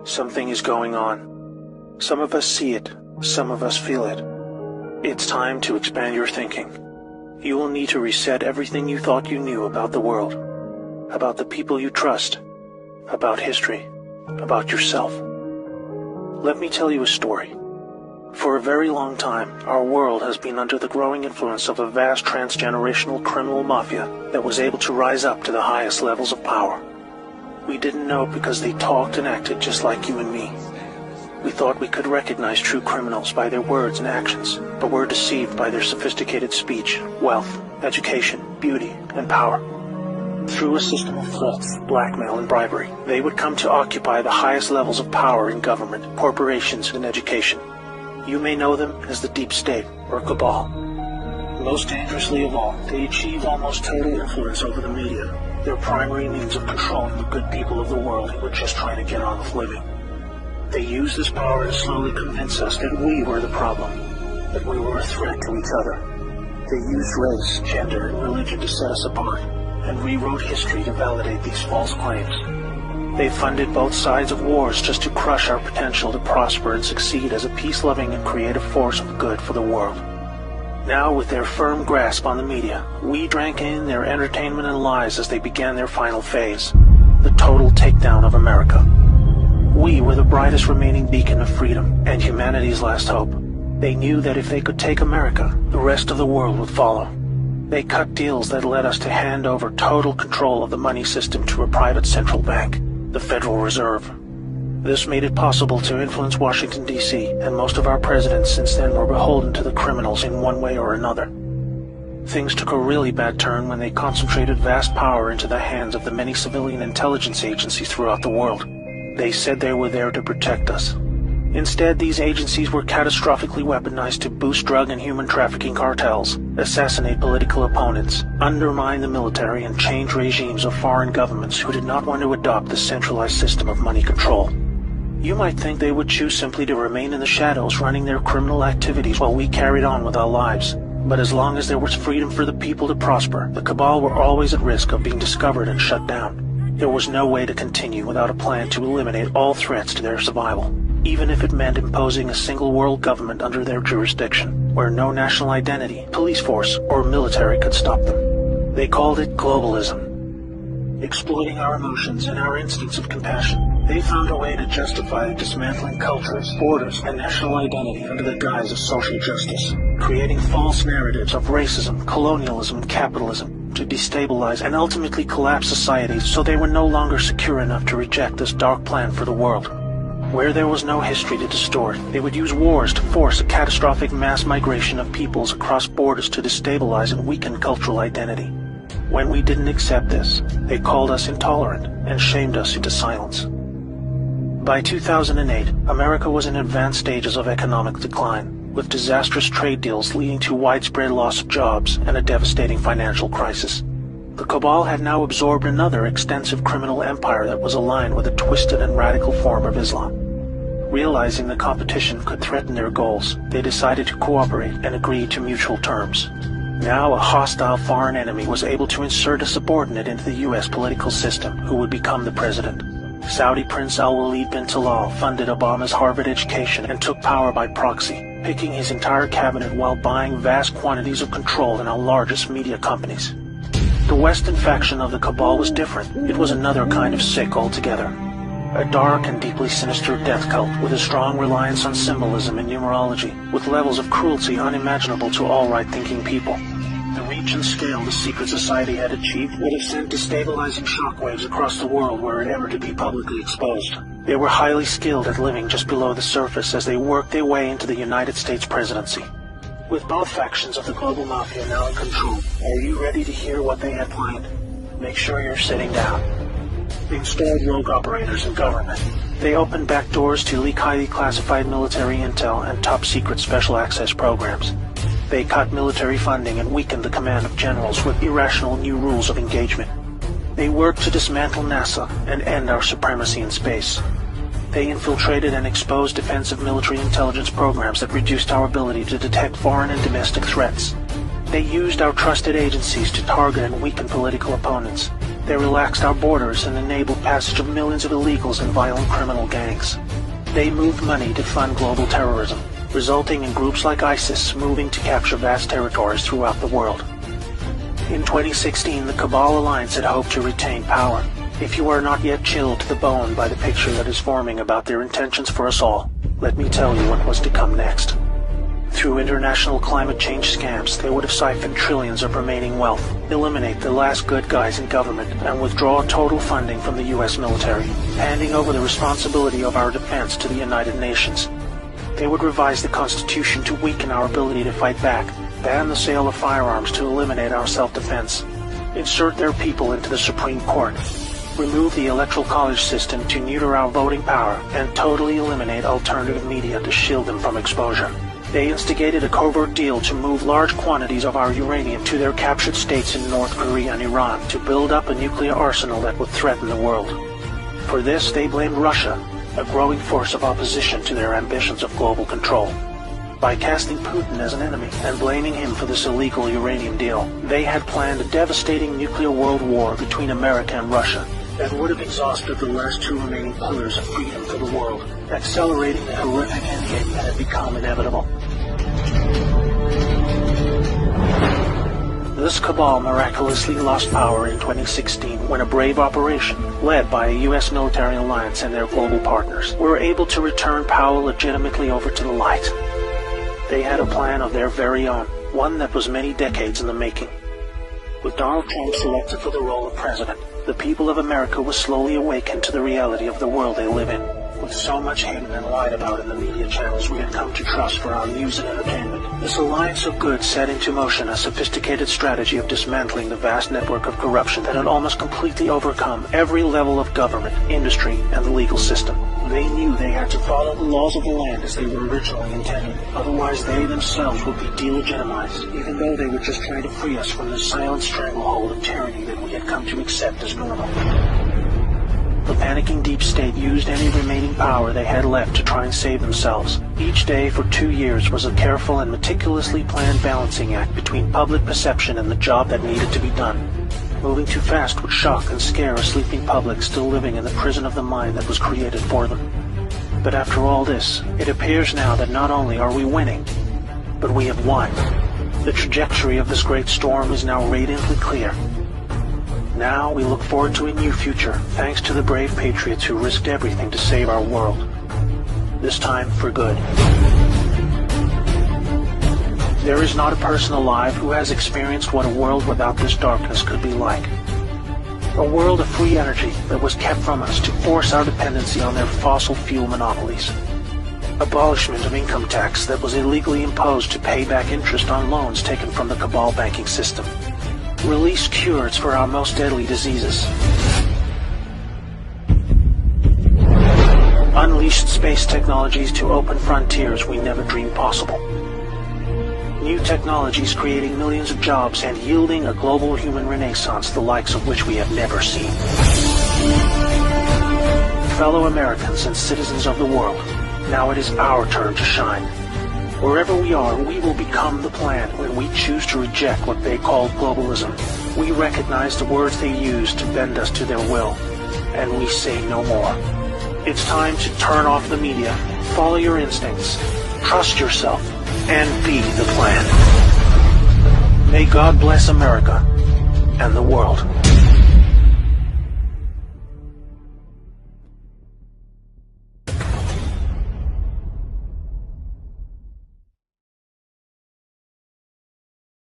Something is going on. Some of us see it, some of us feel it. It's time to expand your thinking. You will need to reset everything you thought you knew about the world, about the people you trust, about history, about yourself. Let me tell you a story. For a very long time, our world has been under the growing influence of a vast transgenerational criminal mafia that was able to rise up to the highest levels of power. We didn't know because they talked and acted just like you and me. We thought we could recognize true criminals by their words and actions, but were deceived by their sophisticated speech, wealth, education, beauty, and power. Through a system of threats, blackmail, and bribery, they would come to occupy the highest levels of power in government, corporations, and education. You may know them as the Deep State, or Cabal. Most dangerously of all, they achieve almost total influence over the media, their primary means of controlling the good people of the world who were just trying to get on with living. They used this power to slowly convince us that we were the problem, that we were a threat to each other. They used race, gender, and religion to set us apart, and rewrote history to validate these false claims. They funded both sides of wars just to crush our potential to prosper and succeed as a peace-loving and creative force of good for the world. Now, with their firm grasp on the media, we drank in their entertainment and lies as they began their final phase, the total takedown of America. We were the brightest remaining beacon of freedom and humanity's last hope. They knew that if they could take America, the rest of the world would follow. They cut deals that led us to hand over total control of the money system to a private central bank, the Federal Reserve. This made it possible to influence Washington, D.C., and most of our presidents since then were beholden to the criminals in one way or another. Things took a really bad turn when they concentrated vast power into the hands of the many civilian intelligence agencies throughout the world. They said they were there to protect us. Instead, these agencies were catastrophically weaponized to boost drug and human trafficking cartels, assassinate political opponents, undermine the military, and change regimes of foreign governments who did not want to adopt the centralized system of money control. You might think they would choose simply to remain in the shadows running their criminal activities while we carried on with our lives. But as long as there was freedom for the people to prosper, the Cabal were always at risk of being discovered and shut down. There was no way to continue without a plan to eliminate all threats to their survival, even if it meant imposing a single world government under their jurisdiction, where no national identity, police force, or military could stop them. They called it globalism. Exploiting our emotions and our instincts of compassion, they found a way to justify dismantling cultures, borders, and national identity under the guise of social justice, creating false narratives of racism, colonialism, and capitalism to destabilize and ultimately collapse societies so they were no longer secure enough to reject this dark plan for the world. Where there was no history to distort, they would use wars to force a catastrophic mass migration of peoples across borders to destabilize and weaken cultural identity. When we didn't accept this, they called us intolerant and shamed us into silence. By 2008, America was in advanced stages of economic decline, with disastrous trade deals leading to widespread loss of jobs and a devastating financial crisis. The Cabal had now absorbed another extensive criminal empire that was aligned with a twisted and radical form of Islam. Realizing the competition could threaten their goals, they decided to cooperate and agree to mutual terms. Now a hostile foreign enemy was able to insert a subordinate into the U.S. political system who would become the president. Saudi Prince Al-Walid bin Talal funded Obama's Harvard education and took power by proxy, picking his entire cabinet while buying vast quantities of control in our largest media companies. The Western faction of the Cabal was different. It was another kind of sick altogether. A dark and deeply sinister death cult with a strong reliance on symbolism and numerology, with levels of cruelty unimaginable to all right-thinking people. The reach and scale the secret society had achieved would have sent destabilizing shockwaves across the world were it ever to be publicly exposed. They were highly skilled at living just below the surface as they worked their way into the United States presidency. With both factions of the global mafia now in control, are you ready to hear what they had planned? Make sure you're sitting down. They installed rogue operators in government. They opened back doors to leak highly classified military intel and top-secret special access programs. They cut military funding and weakened the command of generals with irrational new rules of engagement. They worked to dismantle NASA and end our supremacy in space. They infiltrated and exposed defensive military intelligence programs that reduced our ability to detect foreign and domestic threats. They used our trusted agencies to target and weaken political opponents. They relaxed our borders and enabled passage of millions of illegals and violent criminal gangs. They moved money to fund global terrorism, resulting in groups like ISIS moving to capture vast territories throughout the world. In 2016, the Cabal Alliance had hoped to retain power. If you are not yet chilled to the bone by the picture that is forming about their intentions for us all, let me tell you what was to come next. Through international climate change scams, they would have siphoned trillions of remaining wealth, eliminate the last good guys in government, and withdraw total funding from the US military, handing over the responsibility of our defense to the United Nations. They would revise the Constitution to weaken our ability to fight back, ban the sale of firearms to eliminate our self-defense, insert their people into the Supreme Court, remove the Electoral College system to neuter our voting power, and totally eliminate alternative media to shield them from exposure. They instigated a covert deal to move large quantities of our uranium to their captured states in North Korea and Iran to build up a nuclear arsenal that would threaten the world. For this, they blamed Russia, a growing force of opposition to their ambitions of global control. By casting Putin as an enemy and blaming him for this illegal uranium deal, they had planned a devastating nuclear world war between America and Russia that would have exhausted the last two remaining pillars of freedom for the world, accelerating the horrific endgame that had become inevitable. This cabal miraculously lost power in 2016 when a brave operation, led by a U.S. military alliance and their global partners, were able to return power legitimately over to the light. They had a plan of their very own, one that was many decades in the making. With Donald Trump selected for the role of president, the people of America was slowly awakened to the reality of the world they live in. With so much hidden and lied about in the media channels we had come to trust for our news and entertainment, this alliance of good set into motion a sophisticated strategy of dismantling the vast network of corruption that had almost completely overcome every level of government, industry, and the legal system. They knew they had to follow the laws of the land as they were originally intended. Otherwise, they themselves would be delegitimized, even though they were just trying to free us from the silent stranglehold of tyranny that we had come to accept as normal. The panicking deep state used any remaining power they had left to try and save themselves. Each day for 2 years was a careful and meticulously planned balancing act between public perception and the job that needed to be done. Moving too fast would shock and scare a sleeping public still living in the prison of the mind that was created for them. But after all this, it appears now that not only are we winning, but we have won. The trajectory of this great storm is now radiantly clear. Now we look forward to a new future, thanks to the brave patriots who risked everything to save our world. This time for good. There is not a person alive who has experienced what a world without this darkness could be like. A world of free energy that was kept from us to force our dependency on their fossil fuel monopolies. Abolishment of income tax that was illegally imposed to pay back interest on loans taken from the cabal banking system. Released cures for our most deadly diseases. Unleashed space technologies to open frontiers we never dreamed possible. New technologies creating millions of jobs and yielding a global human renaissance the likes of which we have never seen. Fellow Americans and citizens of the world, now it is our turn to shine. Wherever we are, we will become the plan when we choose to reject what they call globalism. We recognize the words they use to bend us to their will, and we say no more. It's time to turn off the media, follow your instincts, trust yourself, and be the plan. May God bless America and the world.